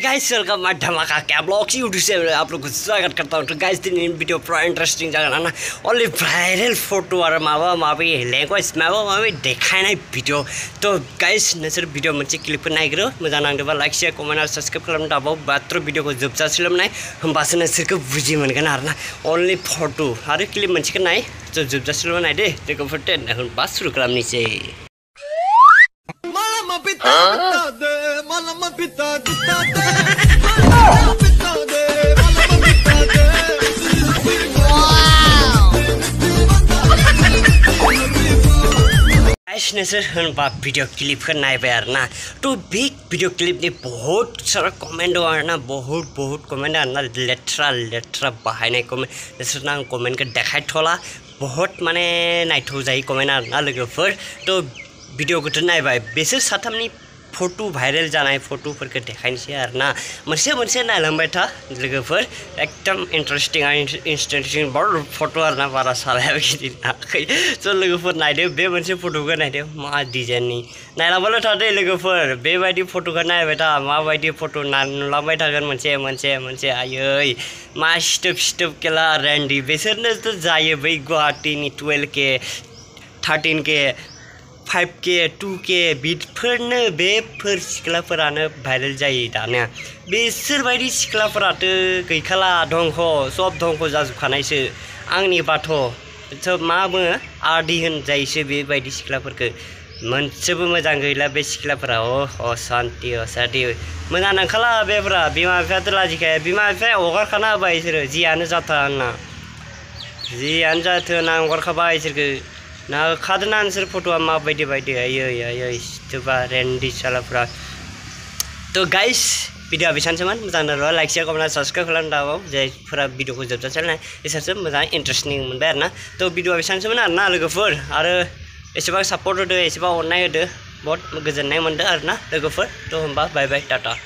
Guys welcome my धमाका क्या blogs YouTube से आप लोग को स्वागत करता हूँ। तो गाइस दिन वीडियो पूरा इंटरेस्टिंग जाएगा ना, ओनली वायरल फोटो और मावा मावी लैंग्वेज मावा मावी देखाय ना वीडियो। तो गाइस नोंसोर वीडियो मोनसे क्लिप नायग्रो मोजां नांदोंबा लाइक शेयर कमेन्ट आरो सब्सक्राइब खालामनो दाबाव बाथ्र वीडियोखौ जोबजासिम नाय होमबासो नोंसोरखौ बुजि मोनगोन आरोना। ओनली फोटो आरो क्लिप मोनसेखौ नाय जोबजासिम नाय दे लोगोफोर होनबा सुरु खालामनोसै। नोंसोर होनबा वीडियो क्लिप नायबाय आरोना। तो बे वीडियो क्लिप नि बहुत सारा कमेंट दं आरोना, बहुत कमेंट आरोना, लेथ्रा बाहायनाय कमेंट। नोंसोरनो आं कमेन्टखौ देखायथ'ला, बहुत माने नायथाव जायो कमेन्ट आरोना लोगोफोर। तो भिडिअखौथ' नायबाय, बिसोर साथामनि फटो भाइरेल जानाय फटोफोरखौ देखायनोसै आरोना। मोनसे नायलांबाय था लोगोफोर, एकदम इन्टारेस्टिं बर फटो आरोना, बारा सालायाबो गिदिर नायाखै। स' लोगोफोर नायदो, बे मोनसे फटोखौ नायदो मा डिजाइननि। नायलांबायल' थादो लोगोफोर, बेबायदि फटोखौ नायबाय था, माबायदि फटो नुलांबाय थागोन मोनसे आयै मा सिथोब केला रेन्डि। बिसोरनोथ' जायो बै गुवाहाटीनि 12K 13K 5K 2K बेफोरनो, बेफोर सिख्लाफोरानो भाइरेल जायो दानिया। बिसोरबायदि सिख्लाफोराथ' गैखाला, सब धंख जाजोबखानायसो आंनि बाथ'। मा बुङो आदि होनजायोसो बेबायदि सिख्लाफोरखौ। मोनसेबो मोजां गैला बे सिख्लाफोरा। असान्ति मोजां नंखाला बेफोरा। बिमा बिफायाथ' लाजिखाया, बिमा बिफाया हगारखाना होबाय बिसोरो जियानो जाथों होनना हगारखाबाय इसोरखौ। नाखादोंना नोंसोर फट'आ माबायदि आयै सिथोबा रेन्डि सालाफ्रा। तो गाइस भिडिअआ बेसेबांसोमोन, मोजां नाङोबा लाइक शेयर कमेन्ट साबस्क्राइब खालामनो दाबाव। जायफोरा भिडिअखौ जोबजासिम नाय बिसोरसो मोजां इन्टारेस्टिं मोनबाय आरोना। तो भिडिअआ बेसेबांसोमोन आरोना लोगोफोर, आरो एसेबां सापर्ट होदो, एसेबां अननाय होदो, बहुत गोजोननाय मोनदों आरोना लोगोफोर। तो होमबा बाय बाय टाटा।